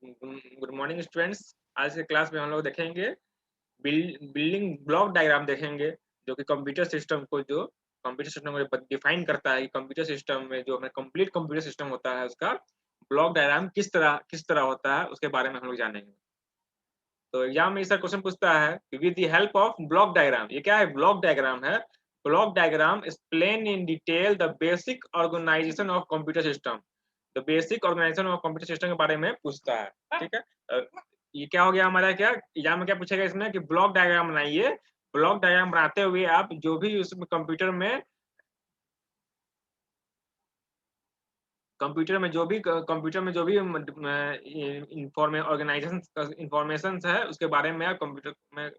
Good morning students. आज के class में हम लोग देखेंगे बिल्डिंग ब्लॉक डायग्राम देखेंगे, जो कि कंप्यूटर सिस्टम को डिफाइन करता है कि कंप्यूटर सिस्टम में जो हमें कंप्लीट कंप्यूटर सिस्टम होता है उसका ब्लॉक डायग्राम किस तरह होता है उसके बारे में हम लोग जानेंगे। तो एग्जाम में इस क्वेश्चन पूछता है कि with the help of block diagram, ये क्या है? ब्लॉक डायग्राम है। Block diagram explain in detail the basic organisation of computer system. The basic organisation of computer system के बारे में पूछता है। ठीक है, ये क्या हो गया हमारा? क्या एग्जाम में क्या पूछेगा इसमें कि ब्लॉक डायग्राम बनाइए। ब्लॉक डायग्राम बनाते हुए आप जो भी उसमें कंप्यूटर में जो भी इंफॉर्मेशन है उसके बारे में आप कंप्यूटर में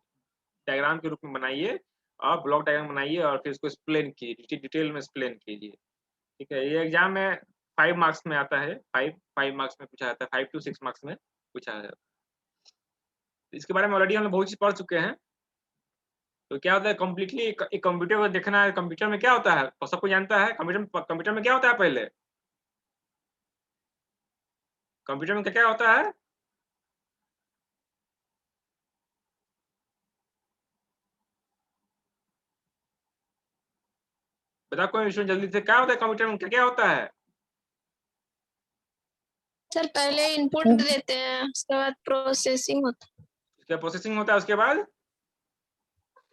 डायग्राम के रूप में बनाइए और ब्लॉक डायग्राम बनाइए और फिर उसको एक्सप्लेन कीजिए, डिटेल में एक्सप्लेन कीजिए। ठीक है, ये एग्जाम में 5 मार्क्स में आता है। 5 मार्क्स में पूछा जाता है, 5 to 6 मार्क्स में पूछा है। इसके बारे में ऑलरेडी हम लोग बहुत चीज पढ़ चुके हैं। तो क्या होता है कम्प्लीटली एक कंप्यूटर को देखना है। कंप्यूटर में क्या होता है तो सबको जानता है। कंप्यूटर में क्या होता है? पहले कंप्यूटर में क्या क्या होता है? बता कोई स्टूडेंट जल्दी से, क्या होता है कंप्यूटर में? क्या क्या होता है? सर पहले इनपुट देते हैं, उसके बाद प्रोसेसिंग होता है, उसके प्रोसेसिंग होता है, उसके बाद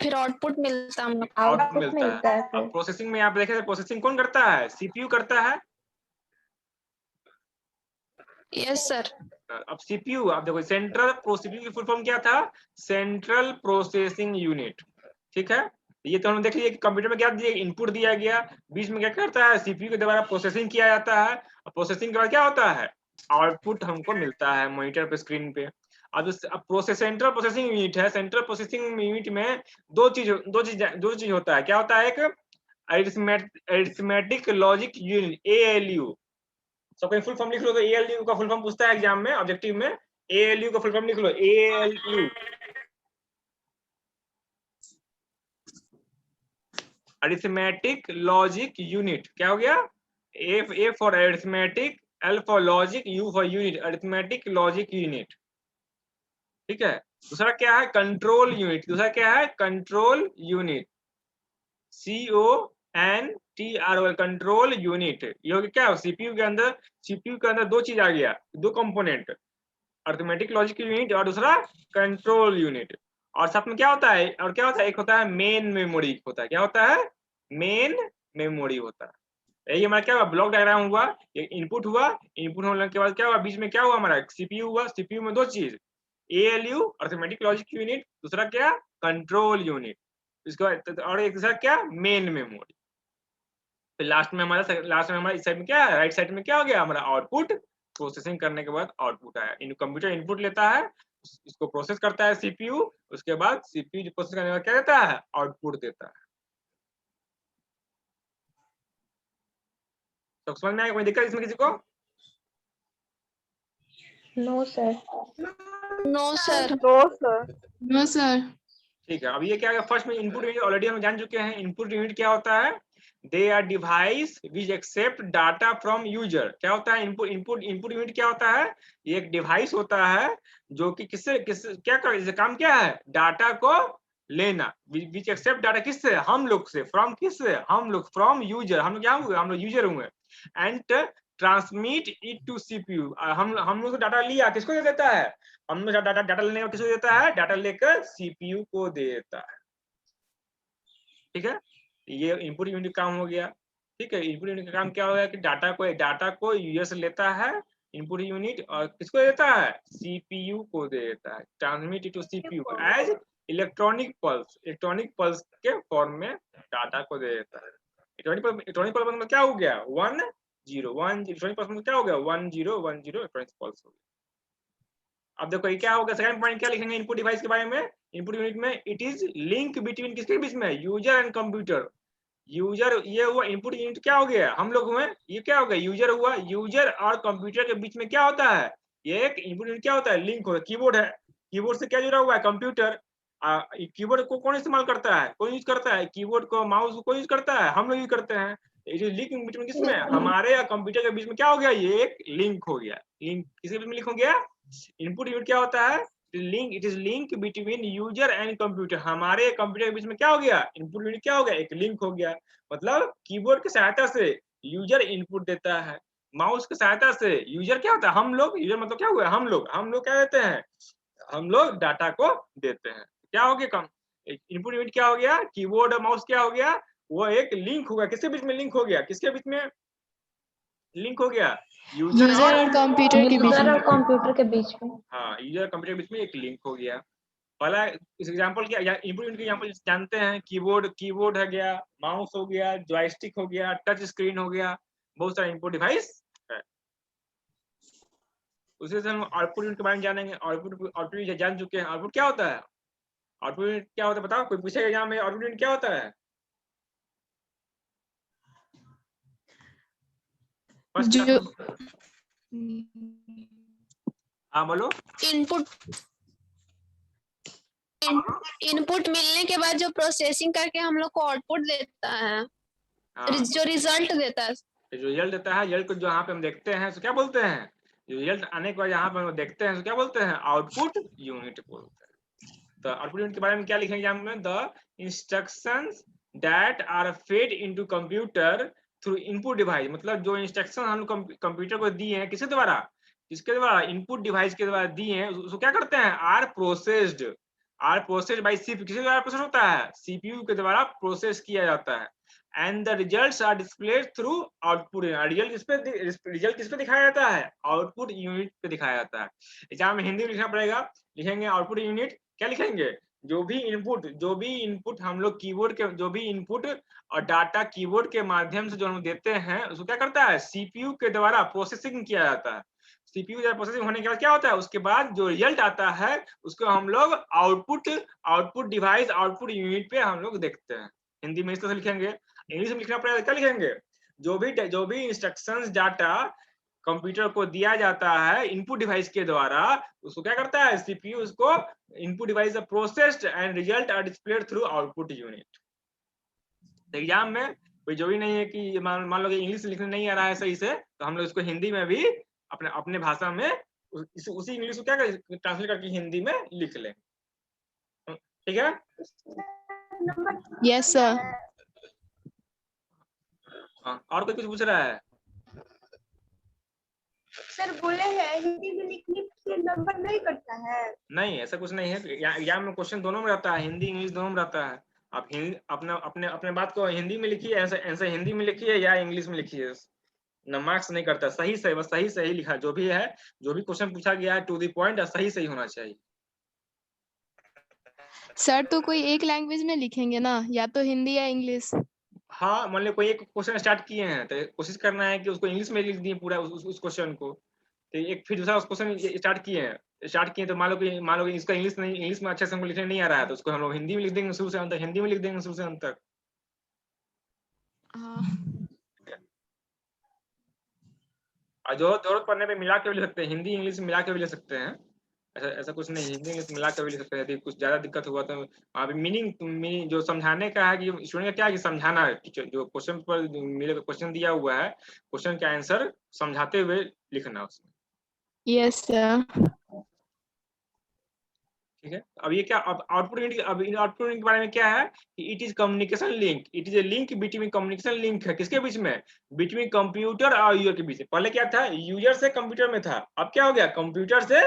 फिर आउटपुट मिलता है हम लोग। आउटपुट मिलता है। अब प्रोसेसिंग में आप देखें, प्रोसेसिंग कौन करता है? सीपीयू करता है। Yes sir. अब सीपीयू आप देखो, सेंट्रल सीपीयू की फुल फॉर्म क्या था? Central processing unit. ठीक है, ये तो हम देख लिए कि कंप्यूटर में क्या दिया, इनपुट दिया गया, बीच में क्या करता है? सीपीयू के द्वारा प्रोसेसिंग किया जाता है और प्रोसेसिंग के बाद क्या होता है? आउटपुट हमको मिलता है मॉनिटर पे, स्क्रीन पे। अब सेंट्रल प्रोसेसिंग यूनिट है। सेंट्रल प्रोसेसिंग यूनिट में दो चीज होता है। क्या होता है? एक अरिथमेटिक लॉजिक यूनिट, एएलयू। सबका फुल फॉर्म लिख लो। तो एएलयू का फुल फॉर्म पूछता है एग्जाम में, ऑब्जेक्टिव में। एएलयू का फुल फॉर्म लिख लो, एएलयू, अरिथमेटिक लॉजिक यूनिट। क्या हो गया? A for arithmetic, L for logic, you for unit, arithmetic logic unit. ठीक है, दूसरा क्या है? Control unit. दूसरा क्या है? Control unit, CONTROL, control unit. ये हो गया क्या? सीपीयू के अंदर दो चीज आ गया, दो कंपोनेंट, अरिथमेटिक लॉजिक यूनिट और दूसरा कंट्रोल यूनिट। और साथ में क्या होता है? और क्या होता है? एक होता है मेन मेमोरी होता है। क्या होता है? मेन मेमोरी होता है। यही हमारा क्या हुआ? ब्लॉक डायग्राम हुआ। ये इनपुट हुआ, इनपुट होने के बाद क्या हुआ? बीच में क्या हुआ हमारा? सीपीयू हुआ। सीपीयू में दो चीज, एएलयू अरिथमेटिक लॉजिक यूनिट, दूसरा क्या? Control unit. इसके बाद और एक दूसरा क्या? Main memory. फिर लास्ट में हमारा इस साइड में क्या है? राइट साइड में क्या हो गया हमारा? आउटपुट। प्रोसेसिंग करने के बाद आउटपुट आया। कंप्यूटर इनपुट लेता है, इसको प्रोसेस करता है सीपीयू, उसके बाद सीपीयू जो प्रोसेस करने के बाद क्या देता है? आउटपुट देता है। तो समझ में आया? कोई दिक्कत इसमें किसी को? No sir. No sir. No sir. ठीक है, अब ये क्या है? फर्स्ट में इनपुट यूनिट ऑलरेडी हम जान चुके हैं। इनपुट यूनिट क्या होता है? They are device which accept data from user. क्या होता है इनपुट यूनिट? क्या होता है? ये एक डिवाइस होता है जो कि किससे क्या काम क्या है? डाटा को लेना। विच एक्सेप्ट डाटा किससे? हम लोग से। फ्रॉम किससे? हम लोग, फ्रॉम यूजर। हम लोग क्या हुए? हम लोग यूजर हुए। And transmit it to CPU. हम लोग डाटा लिया, किसको दे देता है? हम लोग डाटा लेने का किसको देता है? डाटा लेकर सीपीयू को देता है। ठीक है, ये इनपुट यूनिट काम हो गया। ठीक है, इनपुट यूनिट का काम क्या हो गया कि डाटा को यूजर से लेता है इनपुट यूनिट, और किसको देता है? सीपीयू को देता है। Transmit to CPU as electronic pulse के फॉर्म में डाटा को दे देता है। इलेक्ट्रॉनिक पल्स मतलब क्या हो गया? 1 0 1 इलेक्ट्रॉनिक पल्स मतलब क्या हो गया? 1 0 1 0 इलेक्ट्रॉनिक पल्स हो गया। अब देखो ये क्या होगा? सेकंड पॉइंट क्या लिखेंगे इनपुट डिवाइस के बारे में? इनपुट यूनिट में इट इज लिंक बिटवीन किसके बीच में? User and computer. यूजर ये हुआ इनपुट यूनिट। क्या हो गया? हम लोग हुए, ये क्या हो गया? यूजर हुआ। यूजर और कंप्यूटर के बीच में क्या होता है? ये एक इनपुट यूनिट क्या होता है? लिंक होता है। कीबोर्ड है, कीबोर्ड से क्या जुड़ा हुआ है? कंप्यूटर। कीबोर्ड को कौन इस्तेमाल करता है? कौन यूज करता है कीबोर्ड को? माउस को कौन यूज करता है? हम लोग यूज करते हैं। लिंक बिटवीन किसमें? हमारे या कंप्यूटर के बीच में क्या हो गया? ये एक लिंक हो गया। लिंक किसके बीच में लिंक हो गया? इनपुट यूनिट क्या होता है? Link, it is link between user and computer. हमारे कंप्यूटर के बीच में क्या हो गया? इनपुट यूनिट क्या हो गया? एक लिंक हो गया। मतलब कीबोर्ड की सहायता से यूजर इनपुट देता है, माउस की सहायता से यूजर क्या होता है? हम लोग, यूजर मतलब क्या हुआ? हम लोग क्या देते हैं? हम लोग डाटा को देते हैं। क्या हो गया? कम इनपुट यूनिट क्या हो गया? कीबोर्ड और माउस क्या हो गया? वो एक लिंक हो गया। किसके बीच में लिंक हो गया? किसके बीच में लिंक हो गया? यूजर और कंप्यूटर के बीच यूजर में। और कंप्यूटर के बीच में। हाँ, यूजर कंप्यूटर के बीच में एक लिंक हो गया। पहला इस एग्जांपल क्या, इनपुट यूनिट के एग्जांपल जानते हैं? कीबोर्ड हो गया, माउस हो गया, जॉयस्टिक हो गया, टच स्क्रीन हो गया, बहुत सारे इनपुट डिवाइस है। उसी से हम आउटपुट यूनिट के बारे में जानेंगे। आउटपुट जान चुके हैं। आउटपुट क्या होता है? आउटपुट यूनिट क्या होता है बताओ? कोई पूछेगा एग्जाम में आउटपुट यूनिट क्या होता है? जो हाँ बोलो। इनपुट मिलने के बाद जो प्रोसेसिंग करके हम लोग को आउटपुट देता है, हाँ, जो रिजल्ट देता है। जो रिजल्ट देता है, रिजल्ट को जो यहाँ पे हम देखते हैं तो क्या बोलते हैं? रिजल्ट आने के बाद यहाँ पे हम देखते हैं तो क्या बोलते हैं? आउटपुट यूनिट बोलते हैं। तो आउटपुट यूनिट के बारे में क्या लिखेंगे यहाँ में? The instructions that are fed into computer through input device. मतलब जो इंस्ट्रक्शन हम कंप्यूटर को दिए हैं, किसके द्वारा? किसके द्वारा? इनपुट डिवाइस के द्वारा दिए हैं, उसको क्या करते हैं? Are processed by CPU. किसके द्वारा प्रोसेस होता है? सीपीयू के द्वारा प्रोसेस किया जाता है। And the results are displayed through output. Result किस पे दिखाया जाता है? आउटपुट यूनिट पे दिखाया जाता है। एग्जाम में हिंदी में लिखना पड़ेगा। लिखेंगे आउटपुट यूनिट, क्या लिखेंगे? जो भी इनपुट हम लोग कीबोर्ड के, जो भी इनपुट और डाटा कीबोर्ड के माध्यम से जो हम देते हैं, उसको क्या करता है? सीपीयू के द्वारा प्रोसेसिंग किया जाता है। सीपीयू द्वारा प्रोसेसिंग होने के बाद क्या होता है? उसके बाद जो रिजल्ट आता है उसको हम लोग आउटपुट डिवाइस, आउटपुट यूनिट पे हम लोग देखते हैं। हिंदी में इस तरह से लिखेंगे। इंग्लिश में लिखना पड़ेगा। क्या लिखेंगे? जो भी इंस्ट्रक्शंस डाटा कंप्यूटर को दिया जाता है इनपुट डिवाइस के द्वारा, उसको क्या करता है? सीपीयू उसको input device processed and result are displayed through output unit. Exam में कोई जो भी नहीं है कि मान लो कि इंग्लिश लिखने नहीं आ रहा है सही से, तो हम लोग इसको हिंदी में भी अपने भाषा में उसी इंग्लिश को क्या ट्रांसलेट करके हिंदी में लिख लें। ठीक है? Yes sir. हाँ, और कोई कुछ पूछ रहा है? सर बोले हैं हिंदी में लिखने से नंबर नहीं कटता है। नहीं, ऐसा कुछ नहीं है। एग्जाम में क्वेश्चन दोनों में रहता है, हिंदी इंग्लिश दोनों में रहता है। आप हिंदी अपने बात को हिंदी में लिखिए, ऐसे हिंदी में लिखिए या इंग्लिश में लिखिए, न मार्क्स नहीं करता। सही से बस सही लिखा जो भी है, जो भी क्वेश्चन पूछा गया है टू द पॉइंट सही होना चाहिए। सर तो कोई एक लैंग्वेज में लिखेंगे ना, या तो हिंदी या इंग्लिश? हाँ, मान लो कोई एक क्वेश्चन स्टार्ट किए हैं तो कोशिश करना है कि उसको इंग्लिश में लिख दिए पूरा उस क्वेश्चन को। तो एक फिर दूसरा क्वेश्चन स्टार्ट किए तो मान लो कि इसका इंग्लिश में अच्छे से हमको लिखने नहीं आ रहा है, तो उसको हम लोग हिंदी में लिख देंगे शुरू से अंत तक। हिंदी में लिख देंगे शुरू से अंत तक। और जो जरूरत पड़ने पे मिला के भी लिख सकते हैं, हिंदी इंग्लिश मिला के भी लिख सकते हैं। ऐसा कुछ नहीं, हिंदी इंग्लिश मिला के भी लिख सकते हैं। यदि कुछ ज्यादा दिक्कत हुआ तो वहाँ पे मीनिंग जो समझाने का है कि स्टूडेंट का क्या है कि समझाना है। टीचर जो क्वेश्चन पर मिलेगा, क्वेश्चन दिया हुआ है, क्वेश्चन का आंसर समझाते हुए लिखना उसमें। Yes sir. ठीक है? अब ये क्या, अब आउटपुट यूनिट के बारे में क्या है कि it is communication link. It is a link between, communication link है किसके बीच में? बिटवीन कंप्यूटर और यूजर के बीच में। पहले क्या था? यूजर से कंप्यूटर में था, अब क्या हो गया? कंप्यूटर से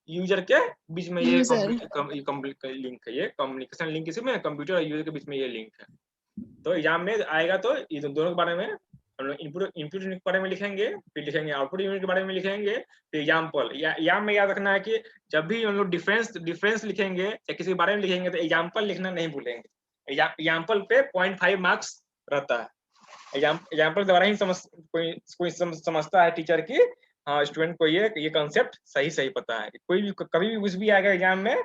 यूजर के बीच में ये लिंक है। ये कम्युनिकेशन लिंक किसी में? कंप्यूटर और यूजर के बीच में ये लिंक है। तो एग्जाम में आएगा तो ये दोनों के बारे में हम लोग इनपुट यूनिट के बारे में लिखेंगे, फिर लिखेंगे आउटपुट यूनिट के बारे में लिखेंगे, फिर एग्जाम्पल। एग्जाम में याद रखना है कि जब भी हम लोग डिफरेंस लिखेंगे या किसी के बारे में लिखेंगे तो एग्जाम्पल लिखना नहीं भूलेंगे। एग्जाम्पल पे 0.5 मार्क्स रहता है। एग्जाम्पल के द्वारा ही कोई समझता है टीचर की हाँ स्टूडेंट को ये कंसेप्ट सही पता है। कोई भी कभी भी कुछ भी आएगा एग्जाम में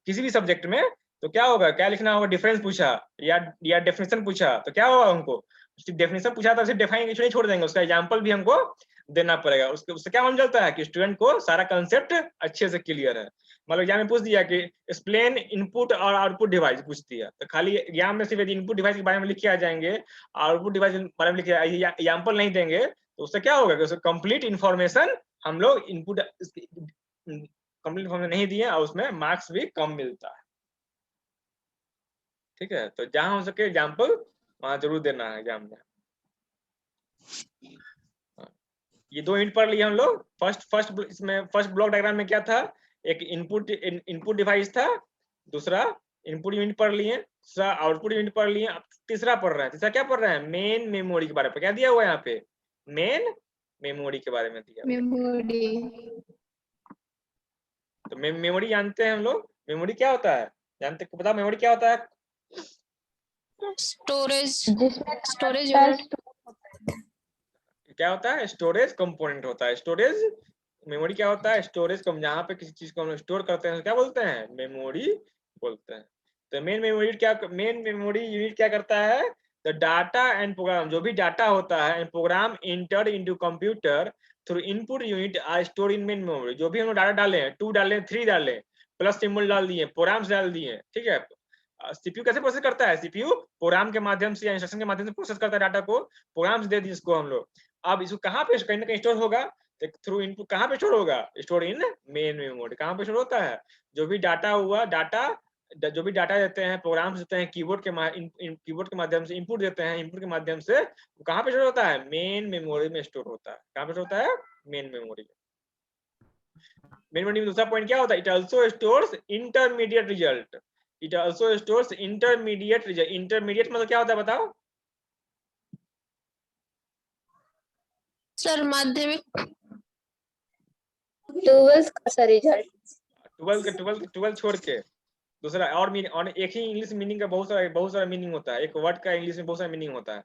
किसी भी सब्जेक्ट में तो क्या होगा? क्या लिखना होगा? डिफरेंस पूछा या डेफिनेशन पूछा तो क्या होगा? हमको डेफिनेशन पूछा तो डिफाइन नहीं छोड़ देंगे, उसका एग्जाम्पल भी हमको देना पड़ेगा। उससे क्या मालूम चलता है कि स्टूडेंट को सारा कंसेप्ट अच्छे से क्लियर है। मतलब एग्जाम में पूछ दिया कि एक्सप्लेन इनपुट और आउटपुट डिवाइस पूछ दिया, तो खाली एग्जाम में सिर्फ यदि इनपुट डिवाइस के बारे में लिख के आ जाएंगे, आउटपुट डिवाइस के बारे में लिख के एग्जाम्पल नहीं देंगे तो उससे क्या होगा कि उससे कंप्लीट इंफॉर्मेशन हम लोग इनपुट कंप्लीट फॉर्म में नहीं दिए और उसमें मार्क्स भी कम मिलता है। ठीक है, तो जहां हो सके एग्जाम्पल वहां जरूर देना है एग्जाम में। ये 2 यूनिट पढ़ लिए हम लोग। फर्स्ट ब्लॉक डायग्राम में क्या था, एक इनपुट डिवाइस था, दूसरा इनपुट यूनिट पढ़ लिए, दूसरा आउटपुट यूनिट पढ़ लिए। अब तीसरा पढ़ रहे हैं। तीसरा क्या पढ़ रहे हैं, मेन मेमोरी के बारे में। क्या दिया हुआ है यहाँ पे, मेन मेमोरी के बारे में दिया हुआ है। मेमोरी। तो मेमोरी जानते हैं हम लोग, मेमोरी क्या होता है जानते, पता मेमोरी क्या होता है? स्टोरेज जिसमें स्टोरेज data यूनिट। क्या होता है, स्टोरेज कंपोनेंट होता है। स्टोरेज मेमोरी क्या होता है, स्टोरेज कम, जहाँ पे किसी चीज को हम स्टोर करते हैं क्या बोलते हैं, मेमोरी बोलते हैं। तो मेन मेमोरी यूनिट क्या करता है, द डाटा एंड प्रोग्राम, जो भी डाटा होता है and program enter into computer through input unit are store in main memory. जो भी हम डाटा डाले हैं, 2 डाले, 3 डाले, प्लस सिंबल डाल दिए, प्रोग्राम्स डाल दिए, ठीक है। सीपीयू कैसे प्रोसेस करता है, सीपीयू प्रोग्राम के माध्यम से या इंस्ट्रक्शन के माध्यम से प्रोसेस करता है डाटा को, प्रोग्राम्स दे दिए इसको हम लोग। अब इसको कहाँ पे कहीं ना कहीं स्टोर होगा, थ्रू इनपुट। कहाँ पे स्टोर होगा, स्टोर इन मेन मेमोरी। कहाँ पे स्टोर होता है, जो भी डाटा हुआ, जो भी डाटा देते हैं, प्रोग्राम्स देते हैं, कीबोर्ड के माध्यम से इनपुट देते हैं, इनपुट के माध्यम से वो कहाँ पे स्टोर होता है, मेन मेमोरी में स्टोर होता है। कहाँ पे स्टोर होता है, मेन मेमोरी। मेन मेमोरी में दूसरा पॉइंट क्या होता है, it also stores intermediate result. It also stores intermediate result. Intermediate मतलब क्या होता है बताओ? सर माध्यमिक 12th का रिजल्ट। 12 छोड़ के दूसरा और एक ही इंग्लिश मीनिंग का बहुत सारा मीनिंग होता है। एक वर्ड का इंग्लिश में बहुत सारा मीनिंग होता है।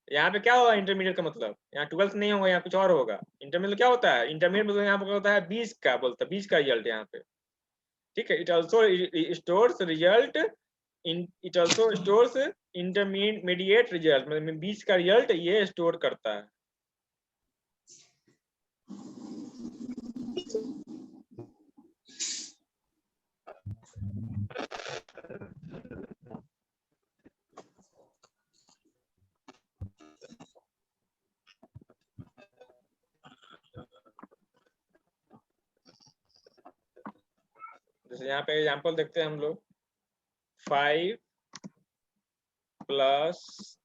यहाँ पे क्या होगा इंटरमीडिएट का मतलब, यहाँ 12th नहीं होगा, यहाँ कुछ और होगा। इंटरमीडिएट क्या होता है, इंटरमीडिएट मतलब यहाँ पे होता है 20 का, बोलता है 20 का रिजल्ट यहाँ पे। ठीक है, it also stores result it also stores intermediate result, मतलब 20 का रिजल्ट ये स्टोर करता है। जैसे यहाँ पे एग्जांपल देखते हैं हम लोग, 5 +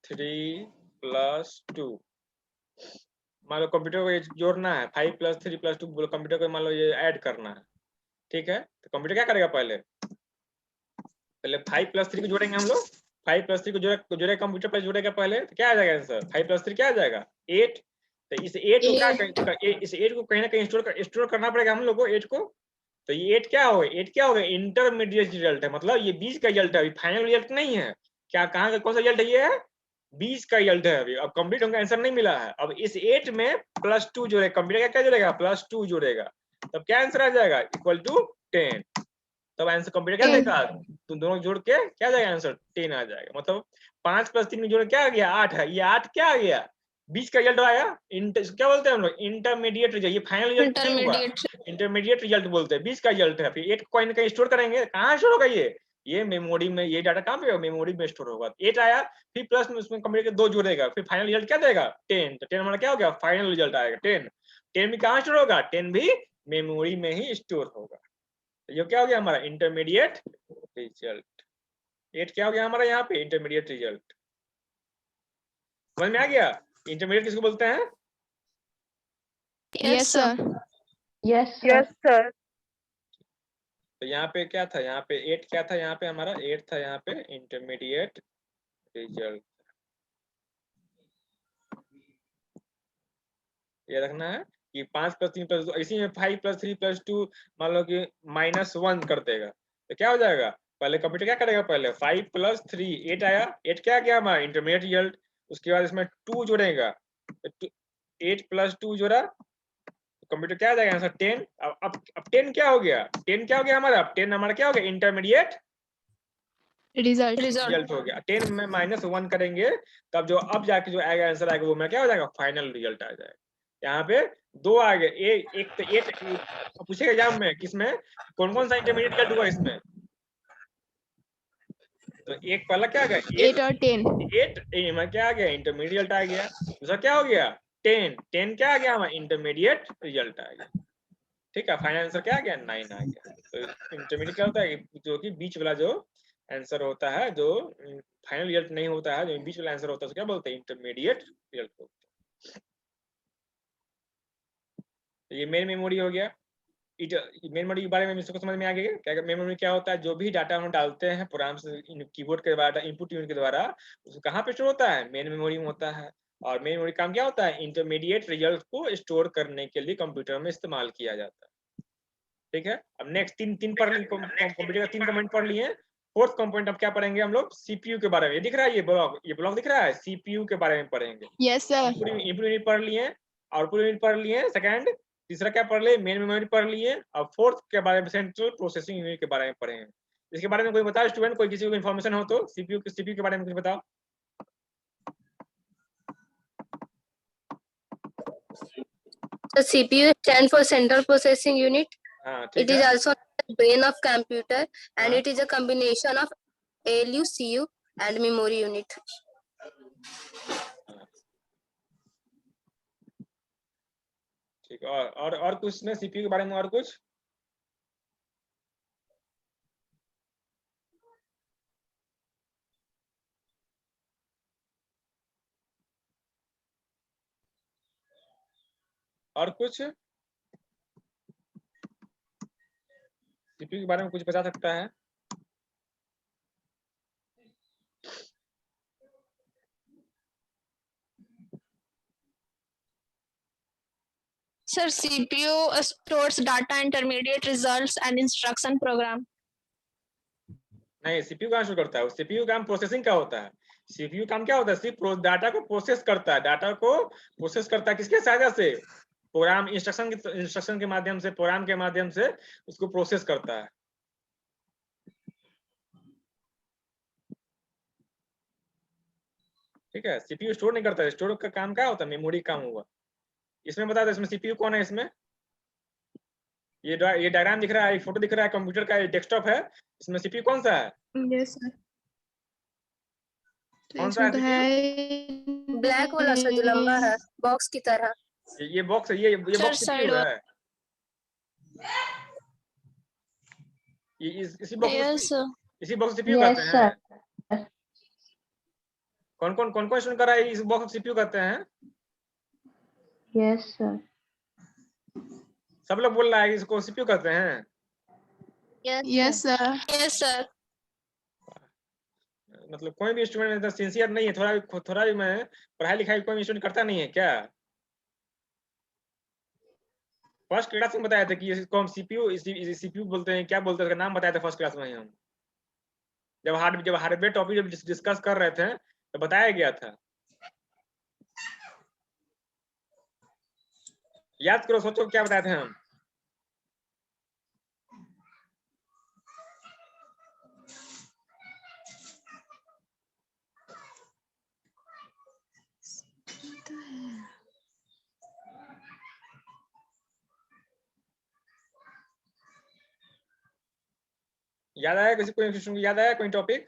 3 + 2। मान लो कंप्यूटर को ये जोड़ना है, 5 + 3 + 2 कंप्यूटर को मान लो ये ऐड करना है। ठीक है, तो कंप्यूटर क्या करेगा, पहले 5 + 3 को जोड़ेंगे हम लोग। 5 + 3 को जोड़े कंप्यूटर पर जोड़ेगा पहले, तो क्या आ जाएगा आंसर, 5 + 3 क्या आ जाएगा, 8। तो इस 8 को इस 8 को कहीं ना कहीं स्टोर करना पड़ेगा हम लोग को 8 को। तो ये 8 क्या होगा, 8 क्या होगा, इंटरमीडिएट रिजल्ट है। मतलब ये 20 का रिजल्ट है, अभी फाइनल रिजल्ट नहीं है। क्या, कहाँ का कौन सा रिजल्ट है, ये है 20 का रिजल्ट है अभी। अब कंप्लीट होगा, आंसर नहीं मिला है। अब इस 8 में +2 जोड़ेगा, कंप्यूटर क्या जोड़ेगा, +2 जोड़ेगा, तब क्या आंसर आ जाएगा, = 10। तब आंसर कंप्यूटर क्या देगा, तुम दोनों जोड़ के क्या जाएगा आंसर, 10 आ जाएगा। मतलब 5 + 3 में जोड़ क्या आ गया, 8 है। ये 8 क्या आ गया, 20 का रिजल्ट आया। क्या बोलते हैं हम लोग, इंटरमीडिएट रिजल्ट। ये फाइनल रिजल्ट नहीं हुआ, इंटरमीडिएट रिजल्ट बोलते हैं। 20 का रिजल्ट है, फिर 8 को कहीं ना कहीं स्टोर करेंगे। कहाँ स्टोर होगा ये मेमोरी में। ये डाटा कहाँ पे होगा, मेमोरी में स्टोर होगा। 8 आया, फिर प्लस में उसमें कंप्यूटर के 2 जोड़ेगा, फिर फाइनल रिजल्ट क्या देगा, 10। तो 10 हमारा क्या हो गया, फाइनल रिजल्ट आएगा 10। 10 भी कहाँ स्टोर होगा, 10 भी मेमोरी में ही स्टोर होगा। ये क्या हो गया हमारा, इंटरमीडिएट रिजल्ट। 8 क्या हो गया हमारा यहाँ पे, इंटरमीडिएट रिजल्ट। समझ में आ गया, इंटरमीडिएट किसको बोलते हैं? Yes sir. Yes sir. तो यहाँ पे क्या था, यहाँ पे 8 क्या था, यहाँ पे हमारा 8 था, यहाँ पे इंटरमीडिएट रिजल्ट। ये रखना है कि 5 + 3 + 2, इसी में 5 + 3 + 2 मान लो कि -1 कर देगा, तो क्या हो जाएगा, पहले कंप्यूटर क्या करेगा, पहले 5 + 3 8 आया, 8 क्या गया हमारा, इंटरमीडिएट रिजल्ट। उसके बाद इसमें 2 जोड़ेगा, 8 + 2 जोड़ा, कंप्यूटर क्या आ जाएगा आंसर, 10। अब 10 क्या हो गया, 10 क्या हो गया हमारा, 10 हमारा क्या हो गया, इंटरमीडिएट रिजल्ट हो गया। 10 में -1 करेंगे, तब जो अब जाके जो आएगा आंसर आएगा, वो में क्या हो जाएगा, फाइनल रिजल्ट आ जाएगा। यहाँ पे 2 आ गए, एक तो 8 पूछेगा एग्जाम में, किसमें कौन कौन सा इंटरमीडिएट रिजल्ट हुआ इसमें। तो एक पहला क्या आ गया, 8 और 10। 8 में क्या आ गया, इंटरमीडिएट आ गया। दूसरा क्या हो गया, 10 क्या आ गया हमारा इंटरमीडिएट रिजल्ट आ गया। ठीक है, फाइनल आंसर क्या आ गया 9 आ गया। तो इंटरमीडिएट क्या होता है, जो कि बीच वाला जो आंसर होता है, जो फाइनल रिजल्ट नहीं होता है, जो बीच वाला आंसर होता है, उसको क्या बोलते हैं, इंटरमीडिएट रिजल्ट बोलते हैं। तो ये मेन मेमोरी हो गया। मेन मेमोरी के बारे में इसको समझ में आ गया क्या? मेन मेमोरी क्या होता है, जो भी डाटा हम डालते हैं प्रोग्राम से कीबोर्ड के द्वारा, इनपुट यूनिट के द्वारा, उसको कहाँ पे स्टोर होता है, मेन मेमोरी में होता है। और मेन मेमोरी काम क्या होता है, इंटरमीडिएट रिजल्ट को स्टोर करने के लिए कंप्यूटर में इस्तेमाल किया जाता है। ठीक है, अब नेक्स्ट तीन कंप्यूटर का 3 कंपोनेंट पढ़ लिए। फोर्थ कंपोनेंट अब क्या पढ़ेंगे हम लोग, सीपीयू के बारे में। ये दिख रहा है, ये ब्लॉक दिख रहा है, सीपीयू के बारे में पढ़ेंगे। Yes sir. इनपुट यूनिट पढ़ लिए, आउटपुट यूनिट पढ़ लिए, सेकंड तीसरा क्या पढ़ लिए, मेन मेमोरी पढ़ लिए। और फोर्थ के बारे में सेंट्रल प्रोसेसिंग यूनिट के बारे में पढ़ेंगे। इसके बारे में कोई बताओ स्टूडेंट, कोई किसी को इन्फॉर्मेशन हो तो सीपीयू के बारे में कुछ बताओ। The CPU stands for Central Processing Unit. हाँ ठीक It is है, also the brain of computer, and हाँ। it is a combination of ALU, CU, and memory unit. ठीक है, और कुछ ना सीपीयू के बारे में, और कुछ? और कुछ सीपीयू के बारे में कुछ बता सकता है? Sir, CPU stores data, intermediate results, and instruction program. नहीं, सीपीयू काम शुरू करता है, सीपीयू काम प्रोसेसिंग का होता है। सीपीयू काम क्या होता है, सिर्फ डाटा को प्रोसेस करता है, डाटा को प्रोसेस करता है किसके सहायता से, प्रोग्राम इंस्ट्रक्शन के माध्यम से, प्रोग्राम के माध्यम से उसको प्रोसेस करता है। ठीक है, सीपीयू स्टोर नहीं करता है, स्टोर का काम क्या होता है, मेमोरी काम हुआ। इसमें बता दो, इसमें सीपीयू कौन है इसमें? ये डायग्राम दिख रहा है, फोटो दिख रहा है, कंप्यूटर का डेस्कटॉप है, इसमें सीपीयू कौन सा है? Yes sir. कौन सा तो है है Black वाला सा जो लंबा है, बॉक्स की तरह। ये बॉक्स है, ये बॉक्स सीपीयू है। इसी Yes, sir. सीपीयू कहते हैं। कौन स्टूडेंट कर रहा है, इस बॉक्स सीपीयू कहते हैं? Yes sir. सब लोग बोल रहा है इसको सीपीयू कहते हैं। Yes sir. Yes, sir. मतलब कोई भी स्टूडेंट सिंसियर नहीं है, थोड़ा भी मैं पढ़ाई लिखाई कोई स्टूडेंट करता नहीं है क्या? फर्स्ट क्लास में बताया था कि इसको हम सीपीयू बोलते हैं, क्या बोलते हैं, इसका नाम बताया था फर्स्ट क्लास में ही हम, जब हार्डवेयर टॉपिक डिस्कस कर रहे थे तो बताया गया था। याद करो, सोचो क्या बताए थे हम। याद आया किसी को, याद आया कोई टॉपिक?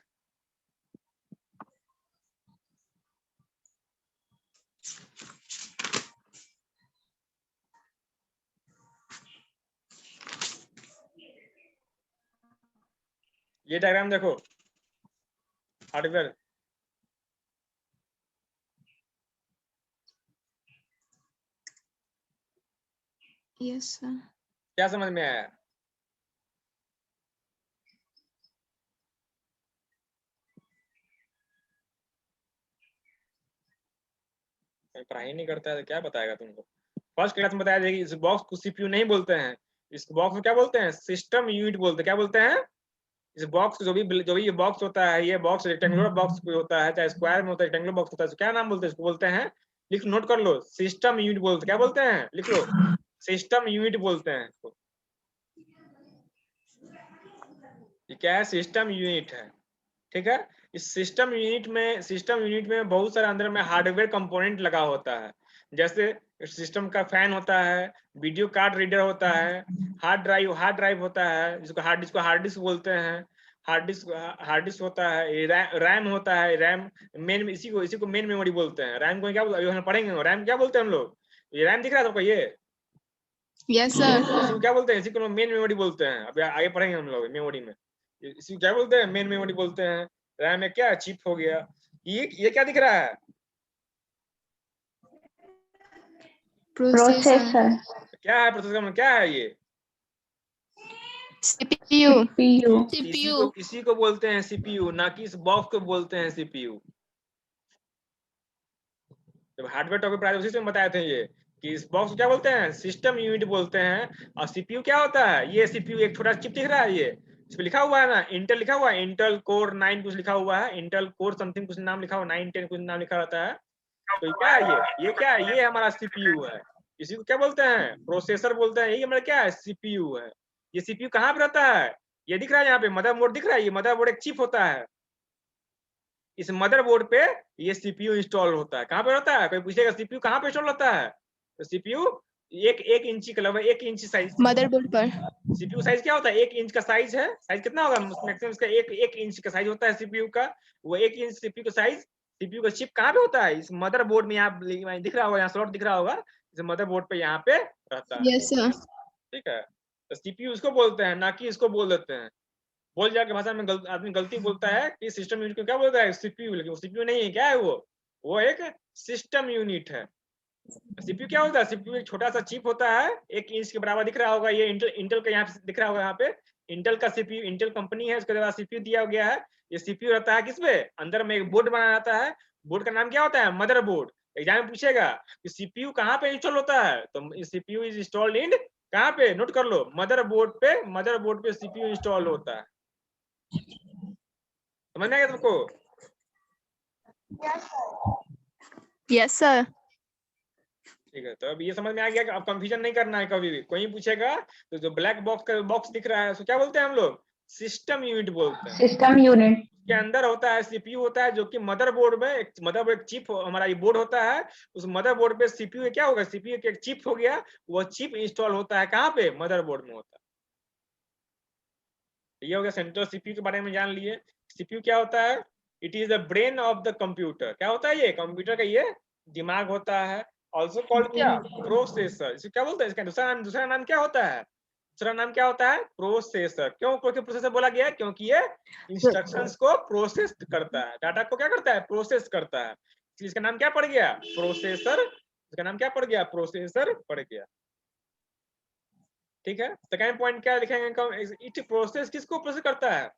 ये डायग्राम देखो, हार्डवेयर। Yes sir. क्या समझ में आया? पढ़ाई नहीं करता है तो क्या बताएगा तुमको? फर्स्ट क्लास में बताया जाएगी, इस बॉक्स को सीपीयू नहीं बोलते हैं, इस बॉक्स को क्या बोलते हैं, सिस्टम यूनिट बोलते हैं। क्या बोलते हैं? इस बॉक्स जो भी ये बॉक्स होता है, ये बॉक्स रेक्टेंगुलर बॉक्स होता है, चाहे स्क्वायर में होता है, रेक्टेंगुलर बॉक्स होता है, क्या नाम बोलते हैं इसको? बोलते हैं, लिख नोट कर लो, सिस्टम यूनिट बोलते हैं। क्या बोलते हैं, लिख लो, सिस्टम यूनिट बोलते हैं इसको। ये क्या है, सिस्टम यूनिट है। ठीक है, इस सिस्टम यूनिट में बहुत सारे अंदर में हार्डवेयर कंपोनेंट लगा होता है। जैसे सिस्टम का फैन होता है, वीडियो कार्ड रीडर होता है, हार्ड ड्राइव होता है, जिसको हार्ड डिस्क बोलते हैं। हार्ड डिस्क होता है, रैम होता है, रैम मेन, इसी को मेन मेमोरी बोलते हैं। रैम को क्या बोलते हैं, अभी हम पढ़ेंगे रैम क्या बोलते हैं हम लोग। ये रैम दिख रहा है आपको, ये यस सर। इसी को क्या बोलते हैं, इसी को मेन मेमोरी बोलते हैं। अभी आगे पढ़ेंगे हम लोग मेमोरी में, इसी को क्या बोलते हैं, मेन मेमोरी बोलते हैं। रैम में क्या चिप हो गया। ये क्या दिख रहा है, प्रोसेसर। क्या है प्रोसेसर में, क्या है ये, सीपीयू। CPU इसी को बोलते हैं सीपीयू, ना कि इस बॉक्स को बोलते हैं सीपीयू। जब हार्डवेयर टॉपिक पढ़ाए उसी से बताए थे ये कि इस बॉक्स को क्या बोलते हैं, सिस्टम यूनिट बोलते हैं। और सीपीयू क्या होता है, ये सीपीयू एक छोटा चिप दिख रहा है, ये इस पे लिखा हुआ है ना, इंटेल लिखा हुआ है, इंटेल कोर 9 कुछ लिखा हुआ है, इंटेल कोर समथिंग कुछ नाम लिखा हुआ, 9 10 कुछ नाम लिखा रहता है। तो क्या है ये क्या है, ये हमारा सीपीयू है। इसी को क्या बोलते हैं, प्रोसेसर बोलते हैं। यही हमारा क्या है, सीपीयू है। ये सीपीयू कहाँ पे रहता है, ये दिख रहा है यहाँ पे मदरबोर्ड दिख रहा है, ये मदरबोर्ड एक चिप होता है। इस मदरबोर्ड पे ये सीपीयू इंस्टॉल होता है। कहाँ पे होता है, कोई पूछेगा सीपीयू कहाँ पे इंस्टॉल होता है, तो सीपीयू एक इंची का लगभग 1 इंच साइज मदरबोर्ड पर। सीपीयू साइज क्या होता है, 1 इंच का साइज है। साइज कितना होगा मैक्सिमम इसका, 1 इंच का साइज होता है सीपीयू का। वो 1 इंच सीपीयू का साइज, सीपीयू का चिप कहाँ पे होता है, इस मदरबोर्ड में। यहाँ दिख रहा होगा, यहाँ स्लॉट दिख रहा होगा, इस मदरबोर्ड पे यहाँ पे रहता है। Yes sir. ठीक है, तो सीपीयू इसको बोलते हैं, ना कि इसको बोल देते हैं। बोल जाके भाषा में आदमी गलती बोलता है कि सिस्टम यूनिट को क्या बोलता है, सीपीयू, लेकिन वो सीपीयू नहीं है। क्या है वो एक सिस्टम यूनिट है। सीपीयू क्या होता है, सीपीयू एक छोटा सा चिप होता है, 1 इंच के बराबर दिख रहा होगा। ये इंटेल का यहाँ पे दिख रहा होगा, यहाँ पे इंटेल का सीपीयू, इंटेल कंपनी है, उसके द्वारा सीपीयू दिया गया है। ये सीपीयू रहता है किस पे, अंदर में एक बोर्ड बनाया जाता है। बोर्ड का नाम क्या होता है, मदरबोर्ड। एग्जाम में पूछेगा कि सीपीयू कहाँ पे इंस्टॉल होता है, तो सीपीयू इज इंस्टॉल्ड इन, कहाँ पे, नोट कर लो, मदरबोर्ड पे सीपीयू इंस्टॉल होता है। समझ में आ गया तुमको। Yes sir. ठीक है, तो अब ये समझ में आ गया कि अब कंफ्यूजन नहीं करना है कभी भी। कोई पूछेगा तो जो ब्लैक बॉक्स दिख रहा है उसको क्या बोलते हैं हम लोग, सिस्टम यूनिट बोलते हैं। System unit. के अंदर होता है सीपीयू होता है, जो कि मदरबोर्ड में एक चिप, हमारा ये बोर्ड होता है, उस मदरबोर्ड पे सीपीयू क्या होगा, सीपीयू के एक चिप हो गया, वो चिप इंस्टॉल होता है कहाँ पे, मदरबोर्ड में होता है। ये हो गया सेंट्रल सीपीयू के बारे में जान लिए। सीपीयू क्या होता है, it is the brain of the computer. क्या होता है, ये कंप्यूटर का ये दिमाग होता है। ऑल्सो कॉल्ड क्या, प्रोसेसर। इसे क्या बोलते हैं, इसका दूसरा नाम क्या होता है, दूसरा नाम क्या होता है, प्रोसेसर। क्यों प्रोसेसर बोला गया है, क्योंकि ये इंस्ट्रक्शंस को प्रोसेस करता है, डाटा को क्या करता है, प्रोसेस करता है। इसका नाम क्या पड़ गया, प्रोसेसर। इसका नाम क्या पड़ गया, प्रोसेसर पड़ गया। ठीक है, सेकंड पॉइंट क्या लिखेंगे, इट प्रोसेस किसको प्रोसेस करता है,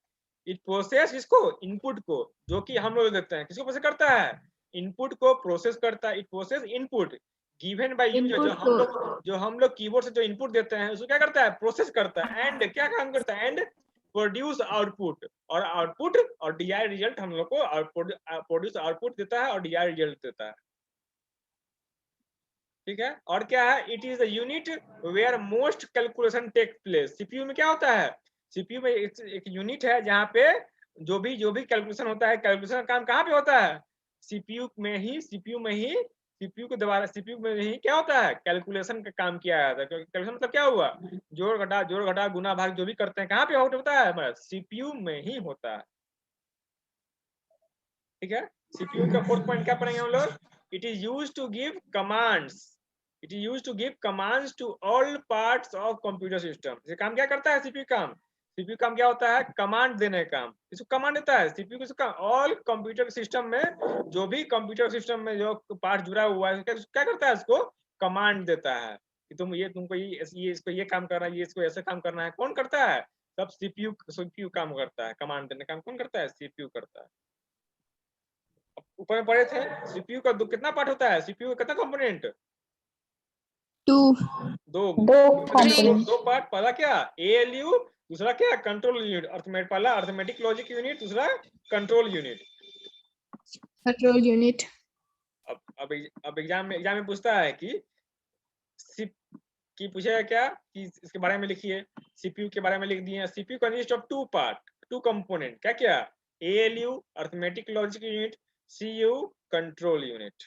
इट प्रोसेस किसको, इनपुट को, जो कि हम लोग देते हैं, किसको प्रोसेस करता है, इनपुट को प्रोसेस करता है। It process input given by user, जो हम लोग कीबोर्ड से जो इनपुट देते हैं उसको क्या करता है, प्रोसेस करता है। एंड क्या काम करता है, एंड प्रोड्यूस आउटपुट, और आउटपुट और डीआई रिजल्ट हम लोग को प्रोड्यूस आउटपुट देता है और डीआई रिजल्ट देता है। ठीक है, और क्या है, it is a unit where most calculation take place. CPU में क्या होता है, सीपीयू में एक यूनिट है जहाँ पे जो भी कैलकुलेशन होता है, कैलकुलेशन का काम कहाँ पे होता है, सीपीयू में ही सीपीयू के द्वारा, सीपीयू में ही क्या होता है, कैलकुलेशन का काम किया जाता है। कैलकुलेशन मतलब क्या हुआ, जोड़ घटा गुना भाग जो भी करते हैं कहाँ पे होता है, हमारा सीपीयू में ही होता है। ठीक है, सीपीयू का फोर्थ पॉइंट क्या पढ़ेंगे हम लोग, it is used to give commands, it is used to give commands to all parts of computer system. ये काम क्या करता है सीपीयू काम, सीपीयू काम क्या होता है, कमांड देने का काम। इसको कमांड देता है सीपीयू को, इसका ऑल कंप्यूटर सिस्टम में, जो भी कंप्यूटर सिस्टम में जो पार्ट जुड़ा हुआ है क्या करता है, इसको कमांड देता है कि तुमको ये इसको ये काम करना है, ये इसको ऐसे काम करना है। कौन करता है, सब सीपीयू काम करता है। कमांड देने का काम कौन करता है, सीपीयू करता है। ऊपर में पढ़े थे सीपीयू का कितना पार्ट होता है, सीपीयू का कितना कंपोनेंट, 2। दो पार्ट। पहला क्या, एएलयू, दूसरा क्या, कंट्रोल यूनिट। पहला अर्थमेटिक लॉजिक यूनिट, दूसरा कंट्रोल यूनिट। Control unit. अब एग्जाम में पूछता है कि पूछेगा क्या कि इसके बारे में लिखिए। सीपीयू के बारे में लिख दिए, CPU consist of 2 part, 2 component. क्या ALU arithmetic logic unit, CU control unit.